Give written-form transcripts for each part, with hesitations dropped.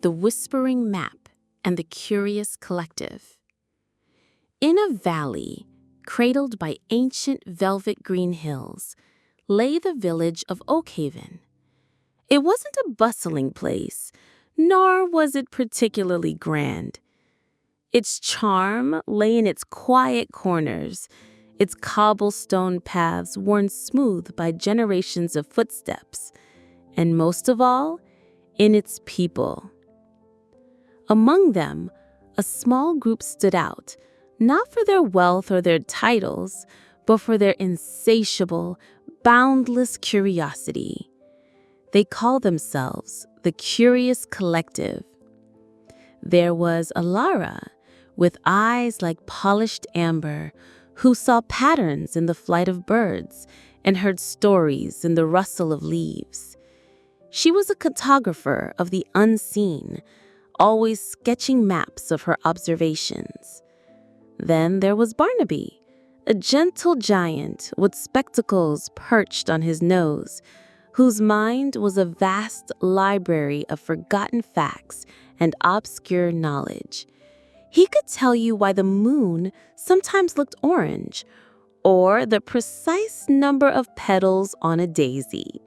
The Whispering Map and the Curious Collective. In a valley, cradled by ancient velvet green hills, lay the village of Oakhaven. It wasn't a bustling place, nor was it particularly grand. Its charm lay in its quiet corners, its cobblestone paths worn smooth by generations of footsteps, and most of all, in its people. Among them, a small group stood out, not for their wealth or their titles, but for their insatiable, boundless curiosity. They called themselves the Curious Collective. There was Alara, with eyes like polished amber, who saw patterns in the flight of birds and heard stories in the rustle of leaves. She was a cartographer of the unseen, always sketching maps of her observations. Then there was Barnaby, a gentle giant with spectacles perched on his nose, whose mind was a vast library of forgotten facts and obscure knowledge. He could tell you why the moon sometimes looked orange, or the precise number of petals on a daisy.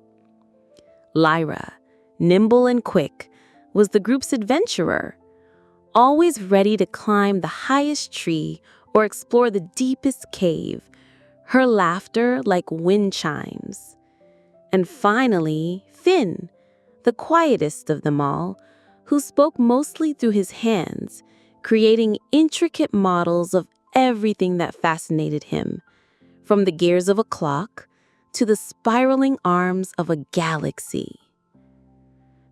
Lyra, nimble and quick, was the group's adventurer, always ready to climb the highest tree or explore the deepest cave, her laughter like wind chimes. And finally, Finn, the quietest of them all, who spoke mostly through his hands, creating intricate models of everything that fascinated him, from the gears of a clock to the spiraling arms of a galaxy.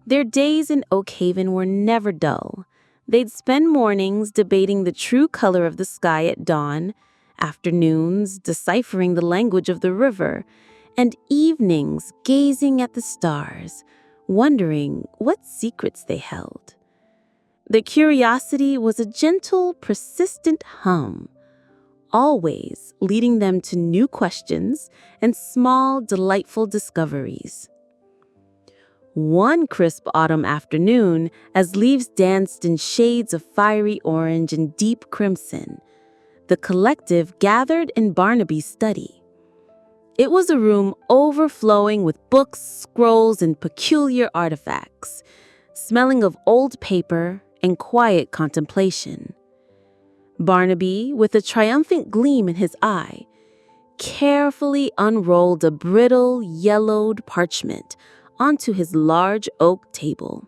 Their days in Oakhaven were never dull. They'd spend mornings debating the true color of the sky at dawn, afternoons deciphering the language of the river, and evenings gazing at the stars, wondering what secrets they held. Their curiosity was a gentle, persistent hum, always leading them to new questions and small, delightful discoveries. One crisp autumn afternoon, as leaves danced in shades of fiery orange and deep crimson, the collective gathered in Barnaby's study. It was a room overflowing with books, scrolls, and peculiar artifacts, smelling of old paper and quiet contemplation. Barnaby, with a triumphant gleam in his eye, carefully unrolled a brittle, yellowed parchment onto his large oak table.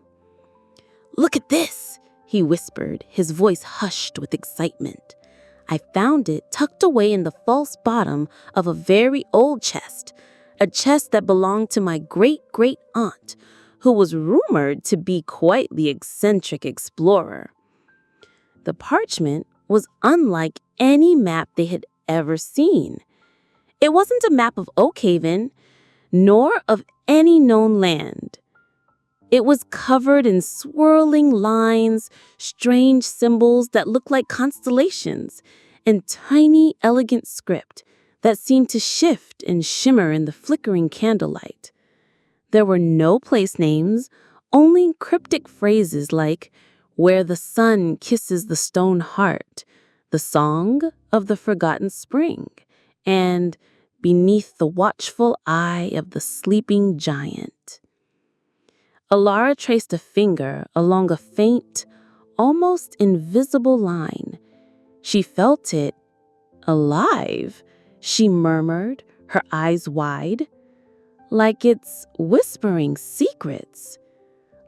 "Look at this," he whispered, his voice hushed with excitement. "I found it tucked away in the false bottom of a very old chest, a chest that belonged to my great-great-aunt, who was rumored to be quite the eccentric explorer." The parchment was unlike any map they had ever seen. It wasn't a map of Oakhaven, nor of any known land. It was covered in swirling lines, strange symbols that looked like constellations, and tiny, elegant script that seemed to shift and shimmer in the flickering candlelight. There were no place names, only cryptic phrases like, "Where the sun kisses the stone heart," "The song of the forgotten spring," and "Beneath the watchful eye of the sleeping giant." Alara traced a finger along a faint, almost invisible line. She felt it alive, she murmured, her eyes wide, like it's whispering secrets.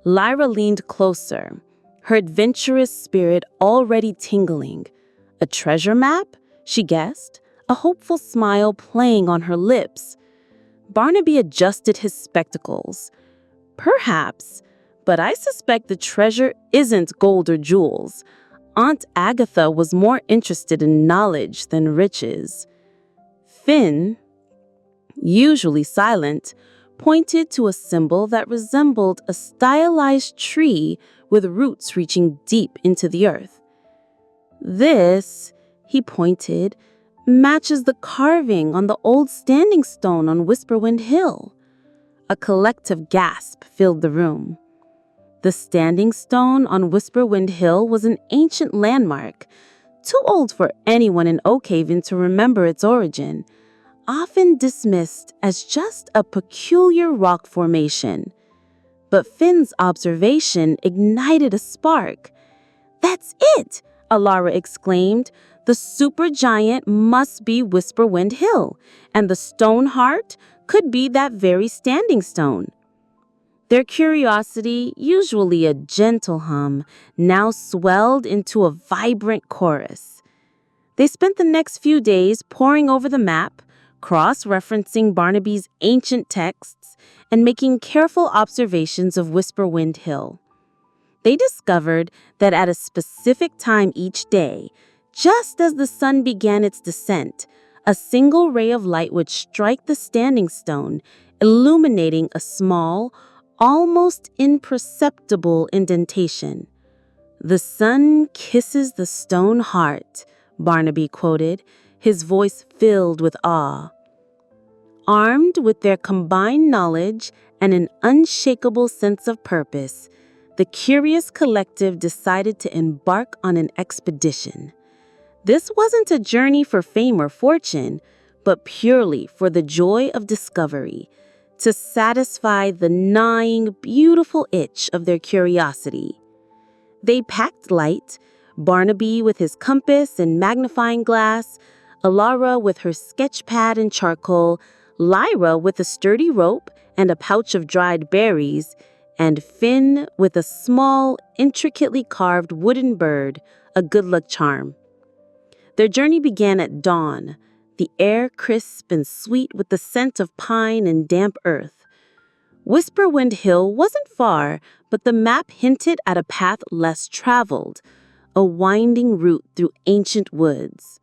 Lyra leaned closer, her adventurous spirit already tingling. A treasure map, she guessed, a hopeful smile playing on her lips. Barnaby adjusted his spectacles. "Perhaps, but I suspect the treasure isn't gold or jewels. Aunt Agatha was more interested in knowledge than riches." Finn, usually silent, pointed to a symbol that resembled a stylized tree with roots reaching deep into the earth. "This," he pointed, "matches the carving on the old standing stone on Whisperwind Hill." A collective gasp filled the room. The standing stone on Whisperwind Hill was an ancient landmark, too old for anyone in Oakhaven to remember its origin, often dismissed as just a peculiar rock formation. But Finn's observation ignited a spark. "That's it!" Alara exclaimed. "The supergiant must be Whisperwind Hill, and the stone heart could be that very standing stone." Their curiosity, usually a gentle hum, now swelled into a vibrant chorus. They spent the next few days poring over the map, cross-referencing Barnaby's ancient texts, and making careful observations of Whisperwind Hill. They discovered that at a specific time each day, just as the sun began its descent, a single ray of light would strike the standing stone, illuminating a small, almost imperceptible indentation. "The sun kisses the stone heart," Barnaby quoted, his voice filled with awe. Armed with their combined knowledge and an unshakable sense of purpose, the curious collective decided to embark on an expedition. This wasn't a journey for fame or fortune, but purely for the joy of discovery, to satisfy the gnawing, beautiful itch of their curiosity. They packed light, Barnaby with his compass and magnifying glass, Alara with her sketch pad and charcoal, Lyra with a sturdy rope and a pouch of dried berries, and Finn with a small, intricately carved wooden bird, a good luck charm. Their journey began at dawn, the air crisp and sweet with the scent of pine and damp earth. Whisperwind Hill wasn't far, but the map hinted at a path less traveled, a winding route through ancient woods.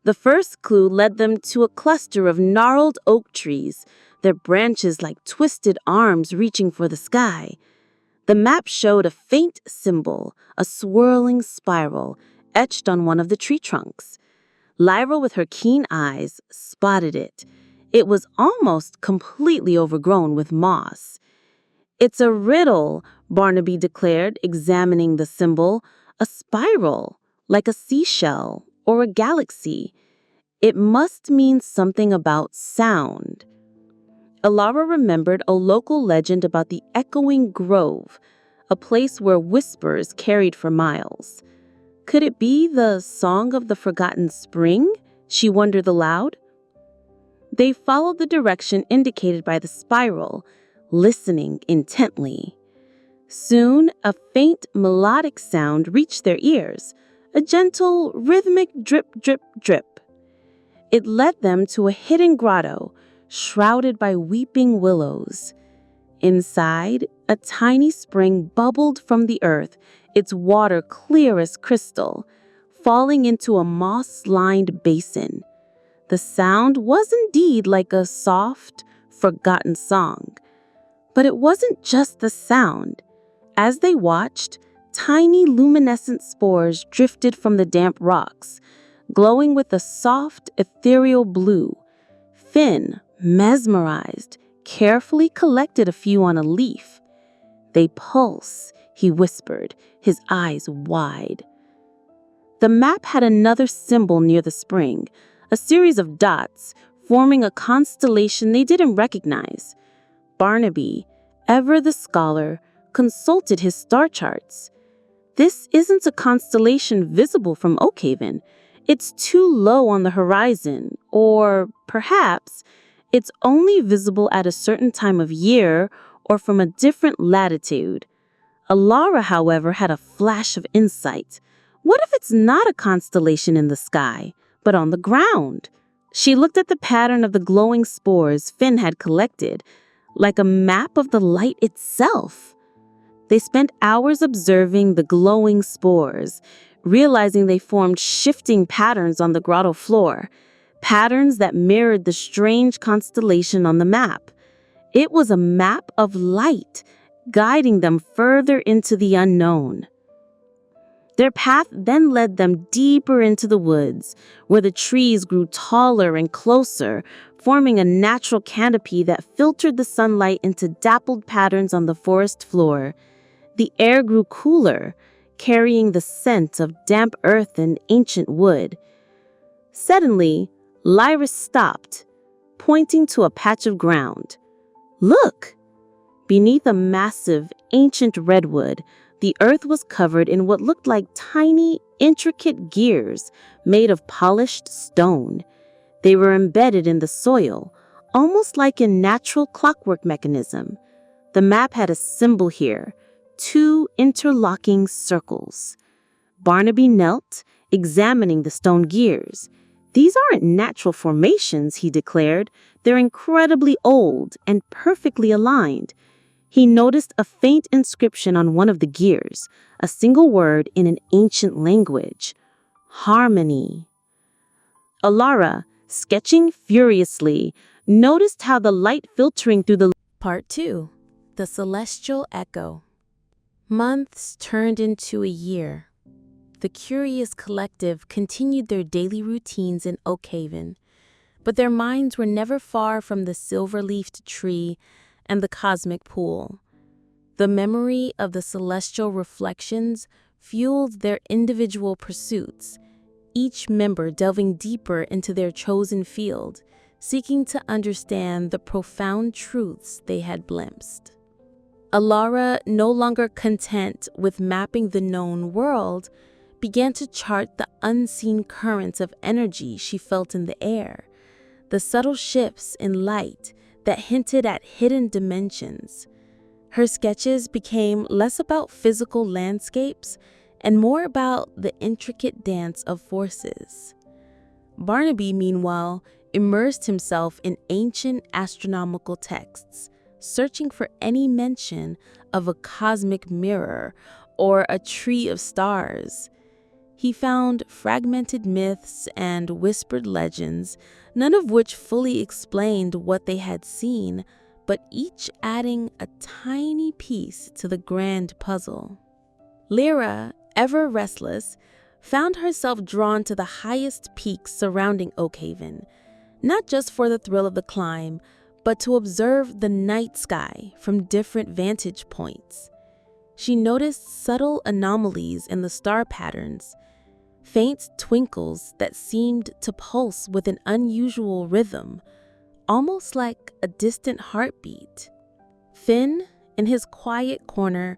The first clue led them to a cluster of gnarled oak trees, their branches like twisted arms reaching for the sky. The map showed a faint symbol, a swirling spiral, etched on one of the tree trunks. Lyra, with her keen eyes, spotted it. It was almost completely overgrown with moss. "It's a riddle," Barnaby declared, examining the symbol. "A spiral, like a seashell or a galaxy. It must mean something about sound." Alara remembered a local legend about the echoing grove, a place where whispers carried for miles. Could it be the song of the forgotten spring? She wondered aloud. They followed the direction indicated by the spiral, listening intently. Soon, a faint melodic sound reached their ears, a gentle, rhythmic drip, drip, drip. It led them to a hidden grotto, shrouded by weeping willows. Inside, a tiny spring bubbled from the earth, its water clear as crystal, falling into a moss-lined basin. The sound was indeed like a soft, forgotten song. But it wasn't just the sound. As they watched, tiny luminescent spores drifted from the damp rocks, glowing with a soft, ethereal blue. Finn, mesmerized, carefully collected a few on a leaf. "They pulse," he whispered, his eyes wide. The map had another symbol near the spring, a series of dots forming a constellation they didn't recognize. Barnaby, ever the scholar, consulted his star charts. "This isn't a constellation visible from Oakhaven. It's too low on the horizon, or perhaps it's only visible at a certain time of year or from a different latitude." Alara, however, had a flash of insight. What if it's not a constellation in the sky, but on the ground? She looked at the pattern of the glowing spores Finn had collected, like a map of the light itself. They spent hours observing the glowing spores, realizing they formed shifting patterns on the grotto floor, patterns that mirrored the strange constellation on the map. It was a map of light, guiding them further into the unknown. Their path then led them deeper into the woods, where the trees grew taller and closer, forming a natural canopy that filtered the sunlight into dappled patterns on the forest floor. The air grew cooler, carrying the scent of damp earth and ancient wood. Suddenly, Lyra stopped, pointing to a patch of ground. Look! Beneath a massive, ancient redwood, the earth was covered in what looked like tiny, intricate gears made of polished stone. They were embedded in the soil, almost like a natural clockwork mechanism. The map had a symbol here, 2 interlocking circles. Barnaby knelt, examining the stone gears. These aren't natural formations, he declared. They're incredibly old and perfectly aligned. He noticed a faint inscription on one of the gears, a single word in an ancient language. Harmony. Alara, sketching furiously, noticed how the light filtering through the... Part 2. The Celestial Echo. Months turned into a year. The curious collective continued their daily routines in Oakhaven, but their minds were never far from the silver-leafed tree and the cosmic pool. The memory of the celestial reflections fueled their individual pursuits, each member delving deeper into their chosen field, seeking to understand the profound truths they had glimpsed. Alara, no longer content with mapping the known world, began to chart the unseen currents of energy she felt in the air, the subtle shifts in light that hinted at hidden dimensions. Her sketches became less about physical landscapes and more about the intricate dance of forces. Barnaby, meanwhile, immersed himself in ancient astronomical texts, searching for any mention of a cosmic mirror or a tree of stars. He found fragmented myths and whispered legends, none of which fully explained what they had seen, but each adding a tiny piece to the grand puzzle. Lyra, ever restless, found herself drawn to the highest peaks surrounding Oakhaven, not just for the thrill of the climb, but to observe the night sky from different vantage points. She noticed subtle anomalies in the star patterns, faint twinkles that seemed to pulse with an unusual rhythm, almost like a distant heartbeat. Finn, in his quiet corner,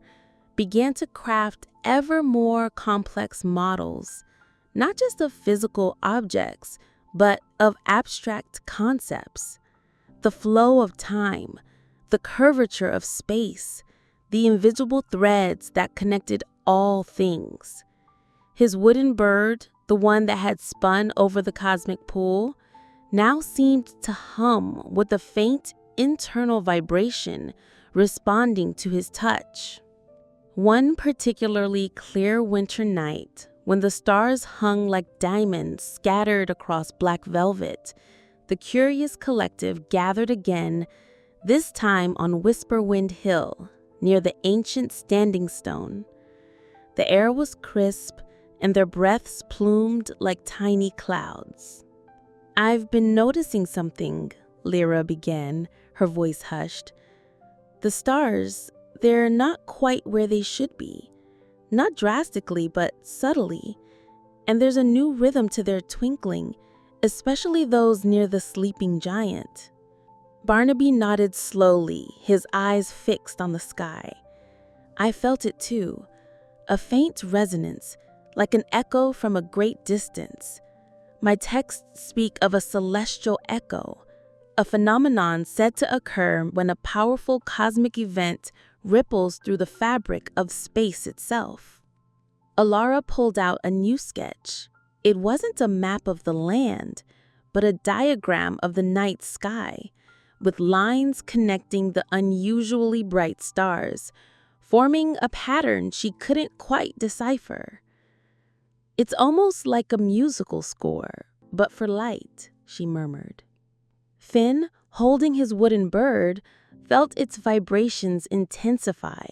began to craft ever more complex models, not just of physical objects, but of abstract concepts. The flow of time, the curvature of space, the invisible threads that connected all things. His wooden bird, the one that had spun over the cosmic pool, now seemed to hum with a faint internal vibration responding to his touch. One particularly clear winter night, when the stars hung like diamonds scattered across black velvet, the curious collective gathered again, this time on Whisperwind Hill, near the ancient standing stone. The air was crisp, and their breaths plumed like tiny clouds. "I've been noticing something," Lyra began, her voice hushed. "The stars, they're not quite where they should be. Not drastically, but subtly. And there's a new rhythm to their twinkling, especially those near the sleeping giant." Barnaby nodded slowly, his eyes fixed on the sky. "I felt it too, a faint resonance, like an echo from a great distance. My texts speak of a celestial echo, a phenomenon said to occur when a powerful cosmic event ripples through the fabric of space itself." Alara pulled out a new sketch. It wasn't a map of the land, but a diagram of the night sky, with lines connecting the unusually bright stars, forming a pattern she couldn't quite decipher. "It's almost like a musical score, but for light," she murmured. Finn, holding his wooden bird, felt its vibrations intensify.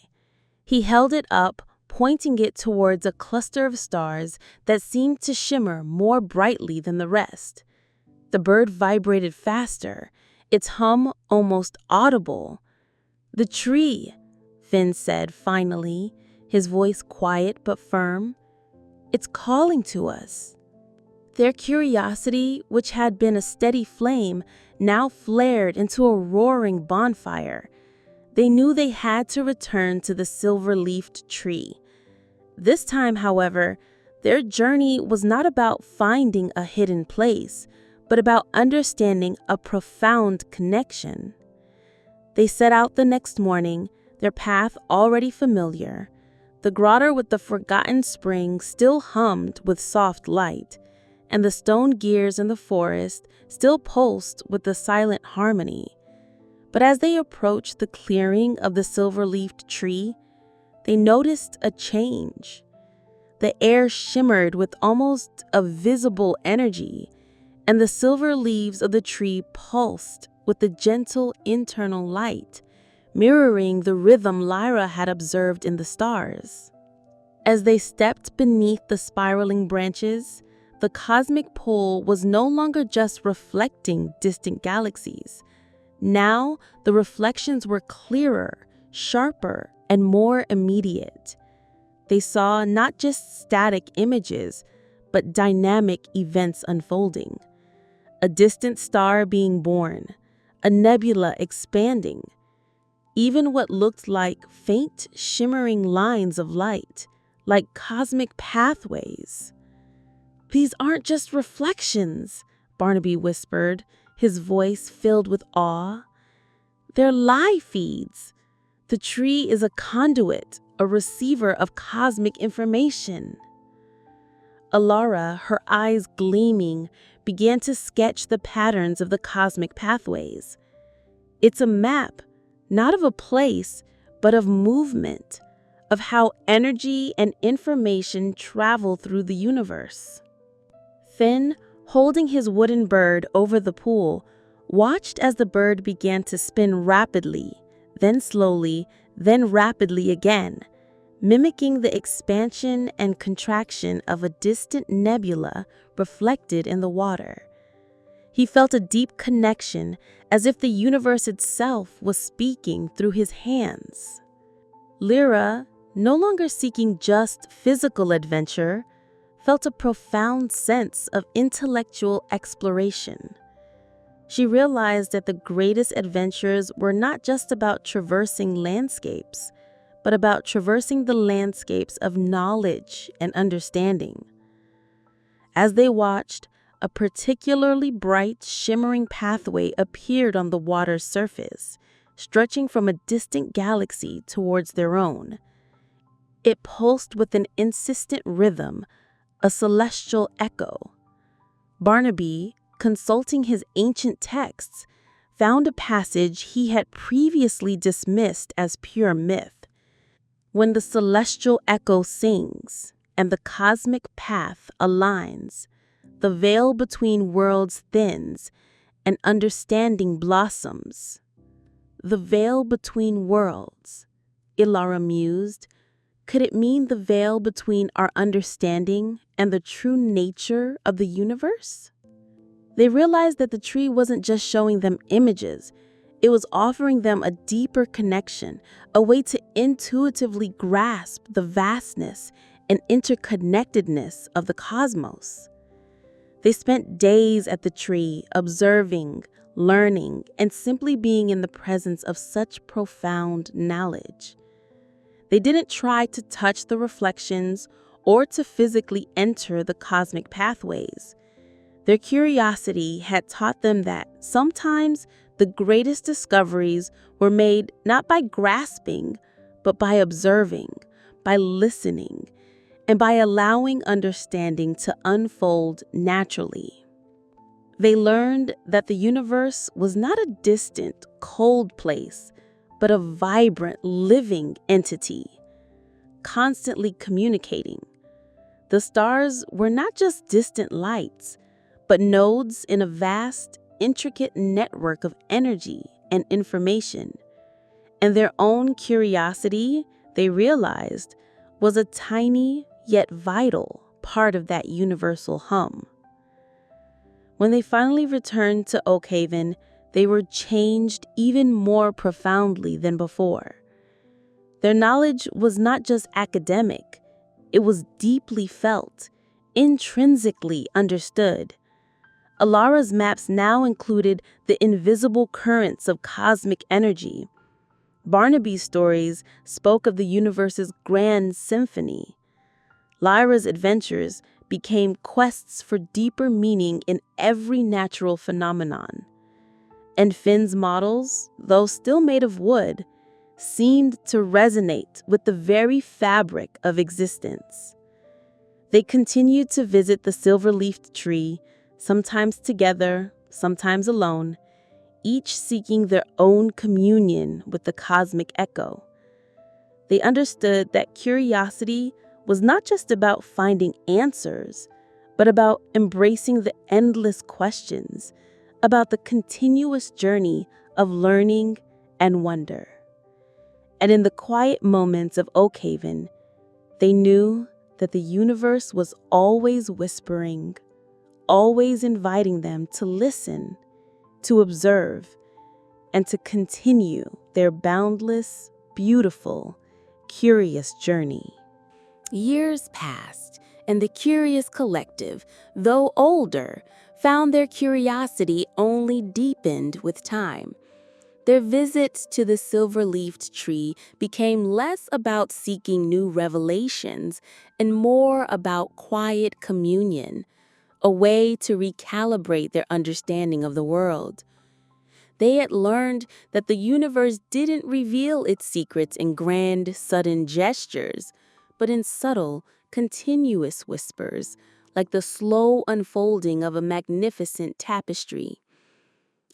He held it up, pointing it towards a cluster of stars that seemed to shimmer more brightly than the rest. The bird vibrated faster, its hum almost audible. "The tree!" Finn said finally, his voice quiet but firm. "It's calling to us." Their curiosity, which had been a steady flame, now flared into a roaring bonfire. They knew they had to return to the silver-leafed tree. This time, however, their journey was not about finding a hidden place, but about understanding a profound connection. They set out the next morning, their path already familiar. The grotto with the forgotten spring still hummed with soft light, and the stone gears in the forest still pulsed with the silent harmony. But as they approached the clearing of the silver-leafed tree, they noticed a change. The air shimmered with almost a visible energy, and the silver leaves of the tree pulsed with the gentle internal light, mirroring the rhythm Lyra had observed in the stars. As they stepped beneath the spiraling branches, the cosmic pull was no longer just reflecting distant galaxies. Now, the reflections were clearer, sharper, and more immediate. They saw not just static images, but dynamic events unfolding. A distant star being born, a nebula expanding, even what looked like faint, shimmering lines of light, like cosmic pathways. "These aren't just reflections," Barnaby whispered, his voice filled with awe. "They're live feeds. The tree is a conduit, a receiver of cosmic information." Alara, her eyes gleaming, began to sketch the patterns of the cosmic pathways. It's a map, not of a place, but of movement, of how energy and information travel through the universe. Finn, holding his wooden bird over the pool, watched as the bird began to spin rapidly, then slowly, then rapidly again, mimicking the expansion and contraction of a distant nebula reflected in the water. He felt a deep connection, as if the universe itself was speaking through his hands. Lyra, no longer seeking just physical adventure, felt a profound sense of intellectual exploration. She realized that the greatest adventures were not just about traversing landscapes, but about traversing the landscapes of knowledge and understanding. As they watched, a particularly bright, shimmering pathway appeared on the water's surface, stretching from a distant galaxy towards their own. It pulsed with an insistent rhythm, a celestial echo. Barnaby, consulting his ancient texts, found a passage he had previously dismissed as pure myth. When the celestial echo sings and the cosmic path aligns, the veil between worlds thins and understanding blossoms. The veil between worlds, Ilara mused. Could it mean the veil between our understanding and the true nature of the universe? They realized that the tree wasn't just showing them images. It was offering them a deeper connection, a way to intuitively grasp the vastness and interconnectedness of the cosmos. They spent days at the tree, observing, learning, and simply being in the presence of such profound knowledge. They didn't try to touch the reflections or to physically enter the cosmic pathways. Their curiosity had taught them that sometimes the greatest discoveries were made not by grasping, but by observing, by listening, and by allowing understanding to unfold naturally. They learned that the universe was not a distant, cold place, but a vibrant, living entity, constantly communicating. The stars were not just distant lights, but nodes in a vast, intricate network of energy and information. And their own curiosity, they realized, was a tiny yet vital part of that universal hum. When they finally returned to Oakhaven, they were changed even more profoundly than before. Their knowledge was not just academic, it was deeply felt, intrinsically understood. Alara's maps now included the invisible currents of cosmic energy. Barnaby's stories spoke of the universe's grand symphony. Lyra's adventures became quests for deeper meaning in every natural phenomenon. And Finn's models, though still made of wood, seemed to resonate with the very fabric of existence. They continued to visit the silver-leafed tree, sometimes together, sometimes alone, each seeking their own communion with the cosmic echo. They understood that curiosity was not just about finding answers, but about embracing the endless questions, about the continuous journey of learning and wonder. And in the quiet moments of Oakhaven, they knew that the universe was always whispering, always inviting them to listen, to observe, and to continue their boundless, beautiful, curious journey. Years passed, and the curious collective, though older, found their curiosity only deepened with time. Their visits to the silver-leafed tree became less about seeking new revelations and more about quiet communion, a way to recalibrate their understanding of the world. They had learned that the universe didn't reveal its secrets in grand, sudden gestures, but in subtle, continuous whispers, like the slow unfolding of a magnificent tapestry.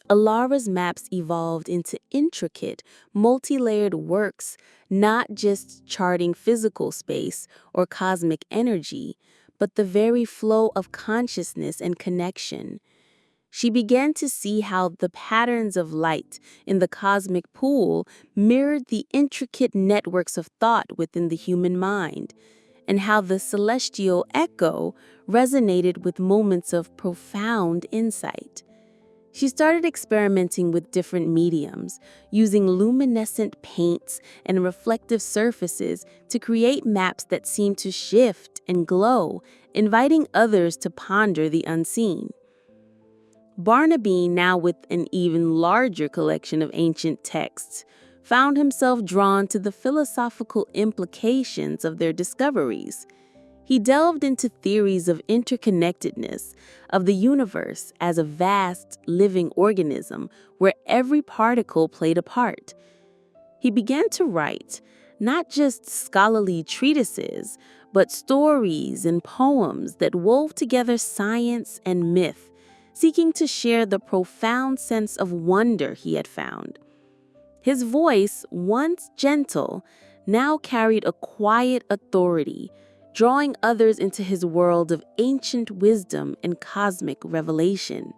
Alara's maps evolved into intricate, multi-layered works, not just charting physical space or cosmic energy, but the very flow of consciousness and connection. She began to see how the patterns of light in the cosmic pool mirrored the intricate networks of thought within the human mind, and how the celestial echo resonated with moments of profound insight. She started experimenting with different mediums, using luminescent paints and reflective surfaces to create maps that seemed to shift and glow, inviting others to ponder the unseen. Barnaby, now with an even larger collection of ancient texts, found himself drawn to the philosophical implications of their discoveries. He delved into theories of interconnectedness, of the universe as a vast, living organism where every particle played a part. He began to write, not just scholarly treatises, but stories and poems that wove together science and myth, seeking to share the profound sense of wonder he had found. His voice, once gentle, now carried a quiet authority, drawing others into his world of ancient wisdom and cosmic revelation.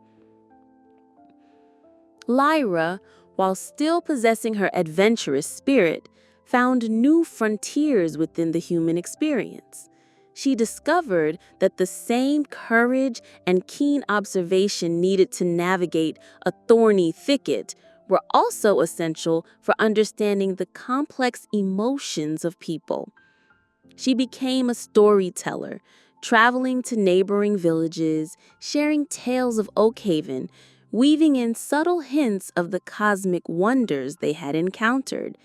Lyra, while still possessing her adventurous spirit, found new frontiers within the human experience. She discovered that the same courage and keen observation needed to navigate a thorny thicket were also essential for understanding the complex emotions of people. She became a storyteller, traveling to neighboring villages, sharing tales of Oakhaven, weaving in subtle hints of the cosmic wonders they had encountered,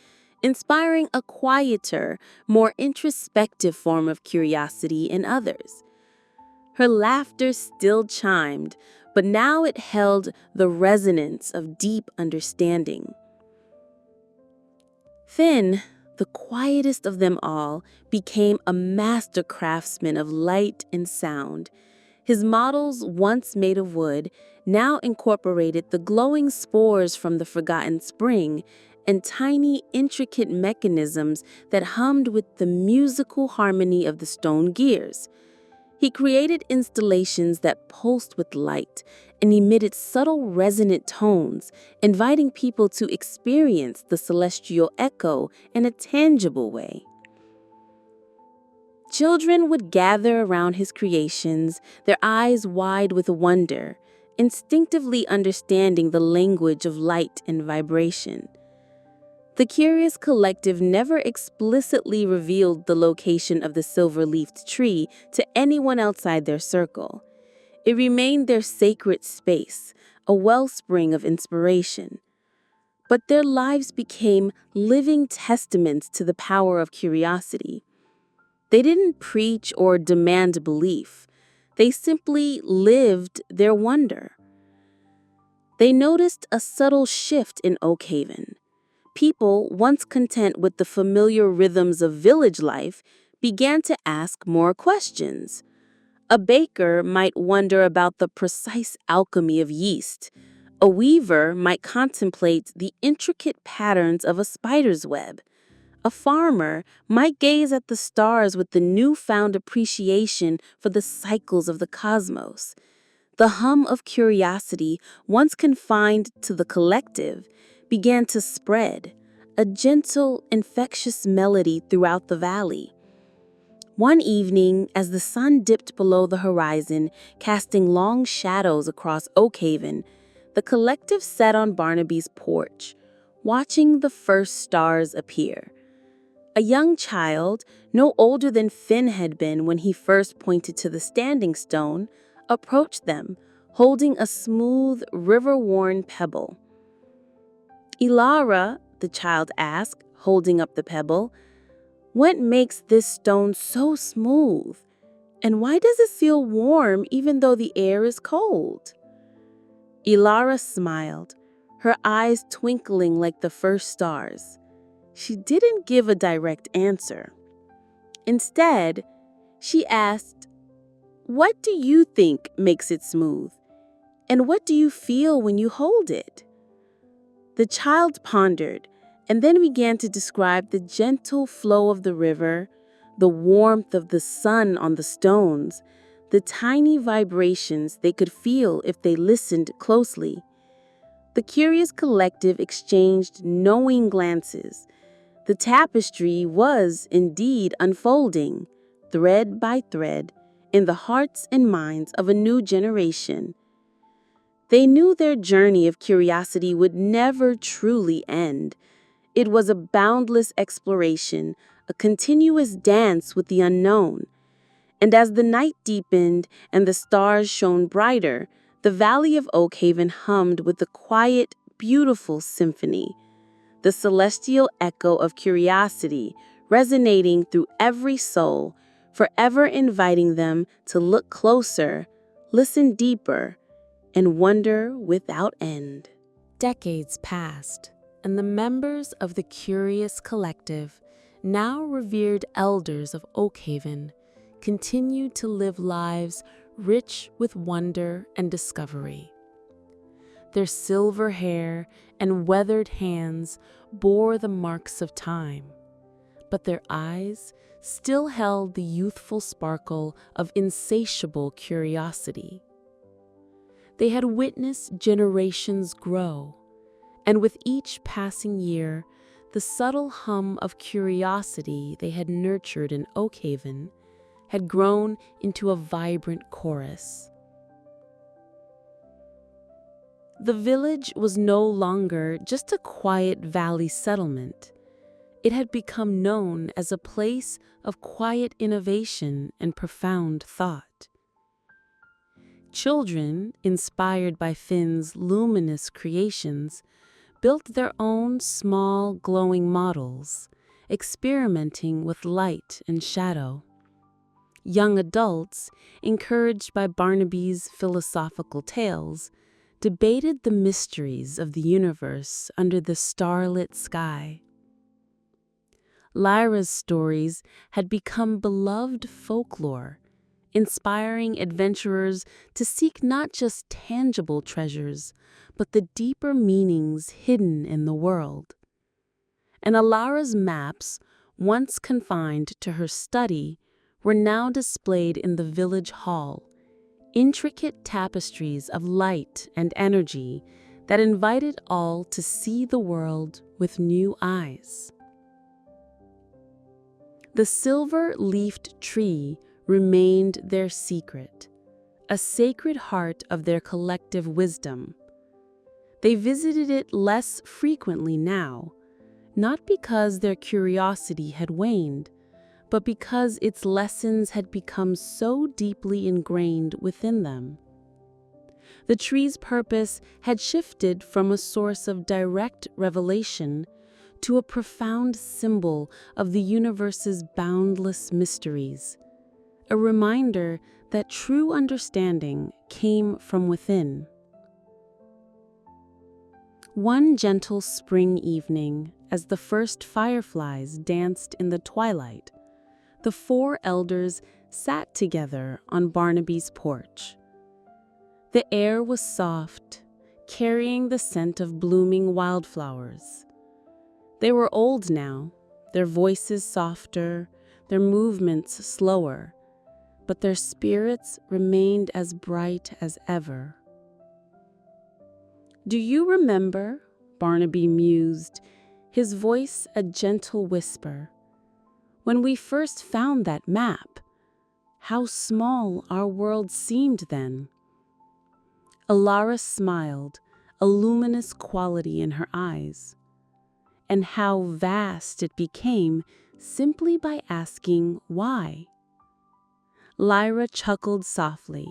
inspiring a quieter, more introspective form of curiosity in others. Her laughter still chimed, but now it held the resonance of deep understanding. Finn, the quietest of them all, became a master craftsman of light and sound. His models, once made of wood, now incorporated the glowing spores from the forgotten spring and tiny, intricate mechanisms that hummed with the musical harmony of the stone gears. He created installations that pulsed with light and emitted subtle resonant tones, inviting people to experience the celestial echo in a tangible way. Children would gather around his creations, their eyes wide with wonder, instinctively understanding the language of light and vibration. The curious collective never explicitly revealed the location of the silver-leafed tree to anyone outside their circle. It remained their sacred space, a wellspring of inspiration. But their lives became living testaments to the power of curiosity. They didn't preach or demand belief. They simply lived their wonder. They noticed a subtle shift in Oakhaven. People, once content with the familiar rhythms of village life, began to ask more questions. A baker might wonder about the precise alchemy of yeast. A weaver might contemplate the intricate patterns of a spider's web. A farmer might gaze at the stars with the newfound appreciation for the cycles of the cosmos. The hum of curiosity, once confined to the collective, began to spread, a gentle, infectious melody throughout the valley. One evening, as the sun dipped below the horizon, casting long shadows across Oakhaven, the collective sat on Barnaby's porch, watching the first stars appear. A young child, no older than Finn had been when he first pointed to the standing stone, approached them, holding a smooth, river-worn pebble. "Ilara," the child asked, holding up the pebble, "what makes this stone so smooth? And why does it feel warm even though the air is cold?" Ilara smiled, her eyes twinkling like the first stars. She didn't give a direct answer. Instead, she asked, "What do you think makes it smooth? And what do you feel when you hold it?" The child pondered and then began to describe the gentle flow of the river, the warmth of the sun on the stones, the tiny vibrations they could feel if they listened closely. The curious collective exchanged knowing glances. The tapestry was indeed unfolding, thread by thread, in the hearts and minds of a new generation. They knew their journey of curiosity would never truly end. It was a boundless exploration, a continuous dance with the unknown. And as the night deepened and the stars shone brighter, the valley of Oakhaven hummed with a quiet, beautiful symphony. The celestial echo of curiosity resonating through every soul, forever inviting them to look closer, listen deeper, and wonder without end. Decades passed, and the members of the curious collective, now revered elders of Oakhaven, continued to live lives rich with wonder and discovery. Their silver hair and weathered hands bore the marks of time, but their eyes still held the youthful sparkle of insatiable curiosity. They had witnessed generations grow, and with each passing year, the subtle hum of curiosity they had nurtured in Oakhaven had grown into a vibrant chorus. The village was no longer just a quiet valley settlement. It had become known as a place of quiet innovation and profound thought. Children, inspired by Finn's luminous creations, built their own small, glowing models, experimenting with light and shadow. Young adults, encouraged by Barnaby's philosophical tales, debated the mysteries of the universe under the starlit sky. Lyra's stories had become beloved folklore, inspiring adventurers to seek not just tangible treasures, but the deeper meanings hidden in the world. And Alara's maps, once confined to her study, were now displayed in the village hall, intricate tapestries of light and energy that invited all to see the world with new eyes. The silver-leafed tree remained their secret, a sacred heart of their collective wisdom. They visited it less frequently now, not because their curiosity had waned, but because its lessons had become so deeply ingrained within them. The tree's purpose had shifted from a source of direct revelation to a profound symbol of the universe's boundless mysteries, a reminder that true understanding came from within. One gentle spring evening, as the first fireflies danced in the twilight, the four elders sat together on Barnaby's porch. The air was soft, carrying the scent of blooming wildflowers. They were old now, their voices softer, their movements slower, but their spirits remained as bright as ever. "Do you remember?" Barnaby mused, his voice a gentle whisper. "When we first found that map, how small our world seemed then." Alara smiled, a luminous quality in her eyes. "And how vast it became simply by asking why." Lyra chuckled softly.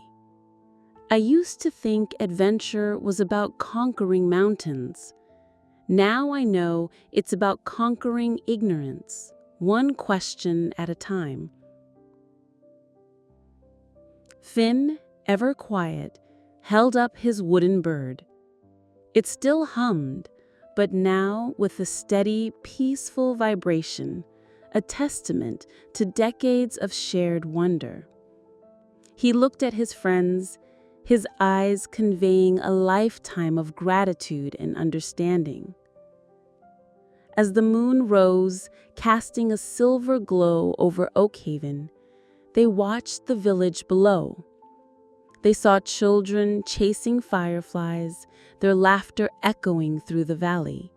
"I used to think adventure was about conquering mountains. Now I know it's about conquering ignorance, one question at a time." Finn, ever quiet, held up his wooden bird. It still hummed, but now with a steady, peaceful vibration, a testament to decades of shared wonder. He looked at his friends, his eyes conveying a lifetime of gratitude and understanding. As the moon rose, casting a silver glow over Oakhaven, they watched the village below. They saw children chasing fireflies, their laughter echoing through the valley.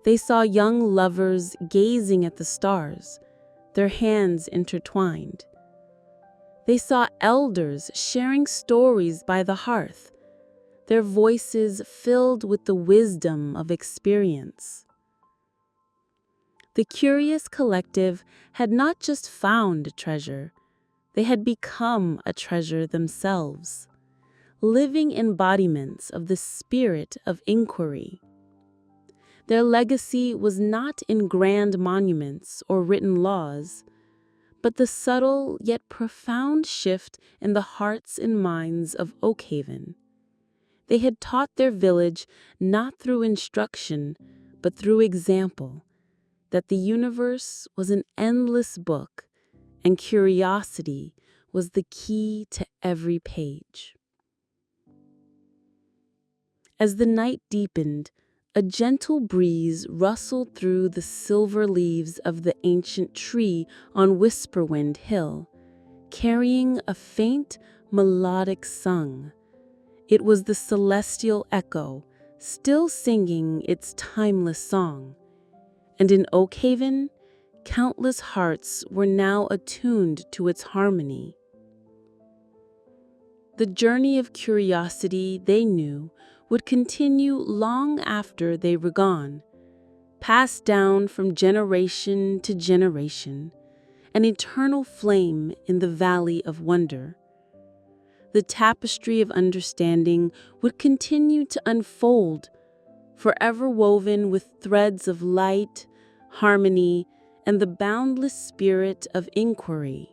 They saw young lovers gazing at the stars, their hands intertwined. They saw elders sharing stories by the hearth, their voices filled with the wisdom of experience. The curious collective had not just found a treasure, they had become a treasure themselves, living embodiments of the spirit of inquiry. Their legacy was not in grand monuments or written laws, but the subtle yet profound shift in the hearts and minds of Oakhaven. They had taught their village not through instruction, but through example, that the universe was an endless book, and curiosity was the key to every page. As the night deepened, a gentle breeze rustled through the silver leaves of the ancient tree on Whisperwind Hill, carrying a faint, melodic song. It was the celestial echo, still singing its timeless song. And in Oakhaven, countless hearts were now attuned to its harmony. The journey of curiosity, they knew, would continue long after they were gone, passed down from generation to generation, an eternal flame in the valley of wonder. The tapestry of understanding would continue to unfold, forever woven with threads of light, harmony, and the boundless spirit of inquiry.